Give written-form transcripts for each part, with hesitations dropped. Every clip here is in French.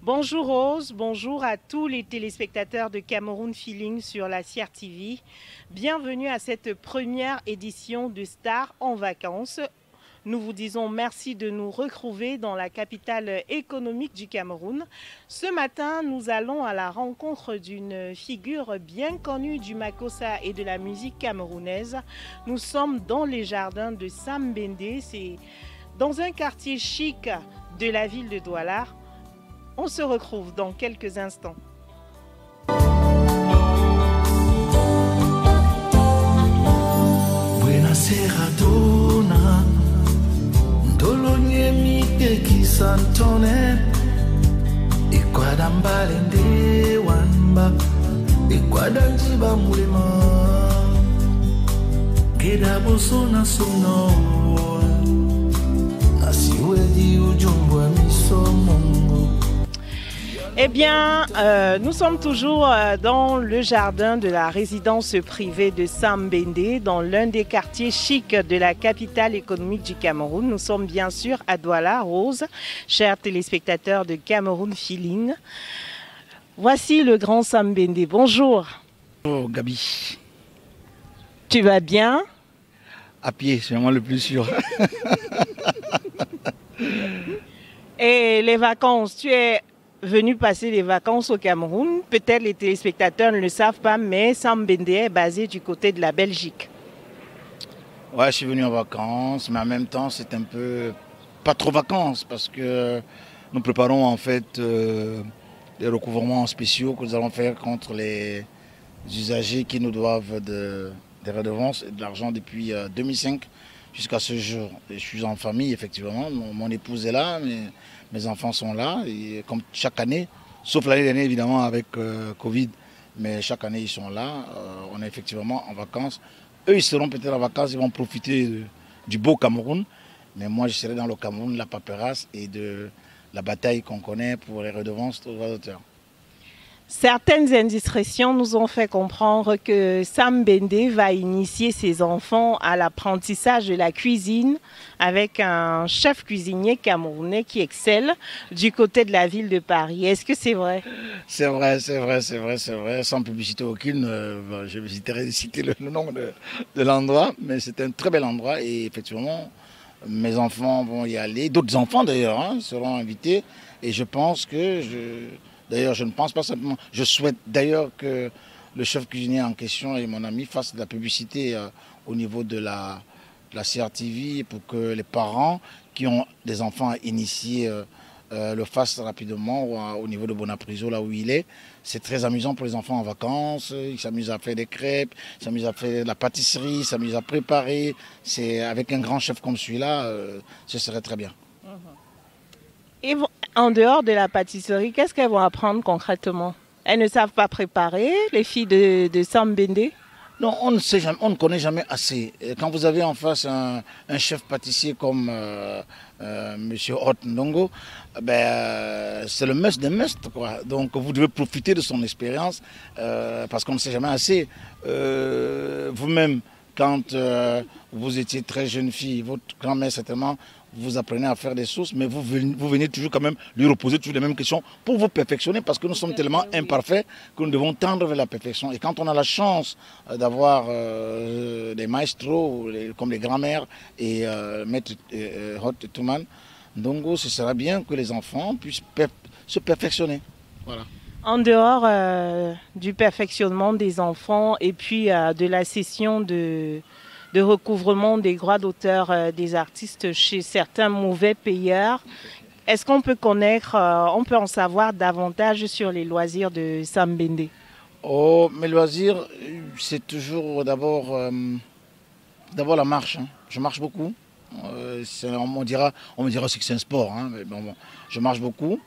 Bonjour Rose, bonjour à tous les téléspectateurs de Cameroun Feeling sur la CRTV. Bienvenue à cette première édition de Stars en vacances. Nous vous disons merci de nous retrouver dans la capitale économique du Cameroun. Ce matin, nous allons à la rencontre d'une figure bien connue du Makossa et de la musique camerounaise. Nous sommes dans les jardins de Sam Bendé, c'est dans un quartier chic de la ville de Douala. On se retrouve dans quelques instants. Eh bien, nous sommes toujours dans le jardin de la résidence privée de Sam Bendé, dans l'un des quartiers chics de la capitale économique du Cameroun. Nous sommes bien sûr à Douala, Rose, chers téléspectateurs de Cameroun Feeling. Voici le grand Sam Bendé. Bonjour. Bonjour Gabi. Tu vas bien? À pied, c'est vraiment le plus sûr. Et les vacances, tu es venu passer les vacances au Cameroun. Peut-être les téléspectateurs ne le savent pas, mais Sam Bendé est basé du côté de la Belgique. Ouais, je suis venu en vacances, mais en même temps, c'est un peu pas trop vacances parce que nous préparons en fait des recouvrements spéciaux que nous allons faire contre les usagers qui nous doivent des redevances et de l'argent depuis 2005 jusqu'à ce jour. Et je suis en famille, effectivement. Mon épouse est là, mes enfants sont là. Et comme chaque année, sauf l'année dernière, évidemment, avec Covid, mais chaque année, ils sont là. On est effectivement en vacances. Eux, ils seront peut-être en vacances, ils vont profiter du beau Cameroun. Mais moi, je serai dans le Cameroun, la paperasse et de la bataille qu'on connaît pour les redevances aux droits d'auteur. Certaines indiscrétions nous ont fait comprendre que Sam Bendé va initier ses enfants à l'apprentissage de la cuisine avec un chef cuisinier camerounais qui excelle du côté de la ville de Paris. Est-ce que c'est vrai? C'est vrai, c'est vrai, c'est vrai, c'est vrai. Sans publicité aucune, je visiterai citer le nom de l'endroit, mais c'est un très bel endroit et effectivement, mes enfants vont y aller. D'autres enfants d'ailleurs seront invités et je pense que D'ailleurs, je ne pense pas simplement. Je souhaite d'ailleurs que le chef cuisinier en question et mon ami fassent de la publicité au niveau de la CRTV pour que les parents qui ont des enfants à initier le fassent rapidement au niveau de Bonapriso, là où il est. C'est très amusant pour les enfants en vacances. Ils s'amusent à faire des crêpes, ils s'amusent à faire de la pâtisserie, ils s'amusent à préparer. C'est avec un grand chef comme celui-là, ce serait très bien. Et en dehors de la pâtisserie, qu'est-ce qu'elles vont apprendre concrètement? Elles ne savent pas préparer, les filles de Sam Bendé? Non, on ne connaît jamais assez. Et quand vous avez en face un chef pâtissier comme M. Hot Ndongo, c'est le must des musts, quoi. Donc vous devez profiter de son expérience parce qu'on ne sait jamais assez. Vous-même, quand vous étiez très jeune fille, votre grand-mère certainement vous apprenez à faire des sauces, mais vous venez toujours quand même lui reposer toujours les mêmes questions pour vous perfectionner parce que nous sommes tellement imparfaits que nous devons tendre vers la perfection. Et quand on a la chance d'avoir des maestros comme les grands-mères et Maître Hot Touman, donc ce sera bien que les enfants puissent se perfectionner. Voilà. En dehors du perfectionnement des enfants et puis de la session de recouvrement des droits d'auteur des artistes chez certains mauvais payeurs, est-ce qu'on peut connaître, on peut en savoir davantage sur les loisirs de Sam Bendé? Oh, mes loisirs, c'est toujours d'abord la marche. Je marche beaucoup. On me dira aussi que c'est un sport, mais bon, je marche beaucoup.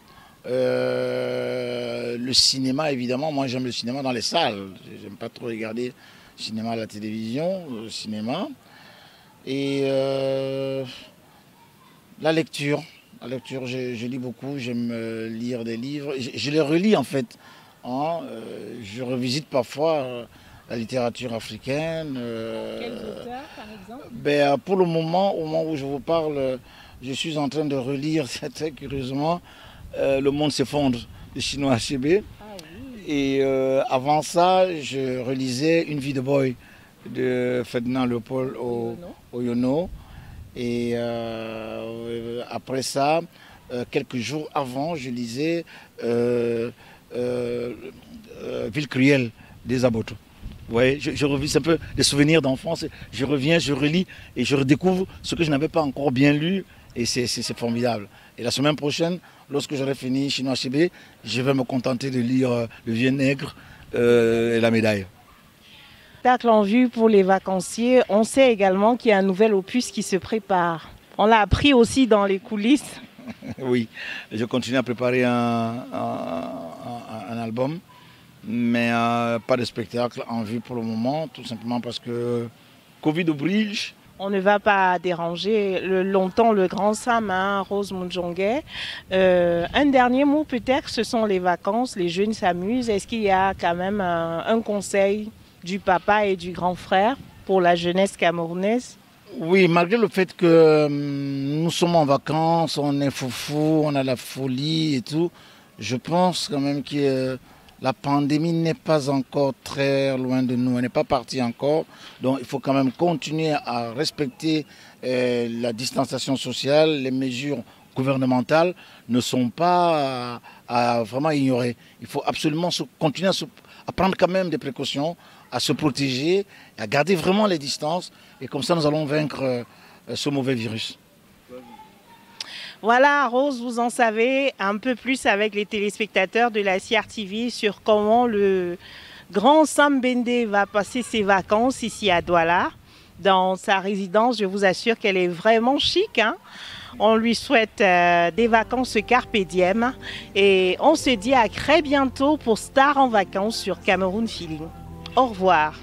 Le cinéma, évidemment, moi j'aime le cinéma dans les salles. J'aime pas trop regarder le cinéma à la télévision, le cinéma. Et la lecture. La lecture, je lis beaucoup, j'aime lire des livres. Je les relis en fait. Je revisite parfois la littérature africaine. Quels auteurs, par exemple? Pour le moment, au moment où je vous parle, je suis en train de relire, très curieusement, le monde s'effondre de Chinua Achebe. Et avant ça, je relisais Une vie de boy de Ferdinand Léopold Oyono. Et après ça, quelques jours avant, je lisais Ville cruelle des Aboto. Ouais, je revis un peu des souvenirs d'enfance. Je reviens, je relis et je redécouvre ce que je n'avais pas encore bien lu. Et c'est formidable. Et la semaine prochaine, lorsque j'aurai fini Chinua Achebe, je vais me contenter de lire Le Vieux Nègre et La Médaille. Spectacle en vue pour les vacanciers. On sait également qu'il y a un nouvel opus qui se prépare. On l'a appris aussi dans les coulisses. Oui, je continue à préparer un album, mais pas de spectacle en vue pour le moment, tout simplement parce que Covid oblige. On ne va pas déranger longtemps le grand Sam, hein, Rose Mujonge. Un dernier mot peut-être, ce sont les vacances, les jeunes s'amusent. Est-ce qu'il y a quand même un conseil du papa et du grand frère pour la jeunesse camerounaise? Oui, malgré le fait que nous sommes en vacances, on est foufou, on a la folie et tout, je pense quand même que la pandémie n'est pas encore très loin de nous, elle n'est pas partie encore. Donc il faut quand même continuer à respecter la distanciation sociale, les mesures gouvernementales ne sont pas à vraiment ignorer. Il faut absolument continuer à prendre quand même des précautions, à se protéger, à garder vraiment les distances. Et comme ça, nous allons vaincre ce mauvais virus. Voilà, Rose, vous en savez un peu plus avec les téléspectateurs de la CRTV sur comment le grand Sam Bende va passer ses vacances ici à Douala. Dans sa résidence, je vous assure qu'elle est vraiment chic, hein. On lui souhaite des vacances carpe diem. Et on se dit à très bientôt pour Star en vacances sur Cameroun Feeling. Au revoir.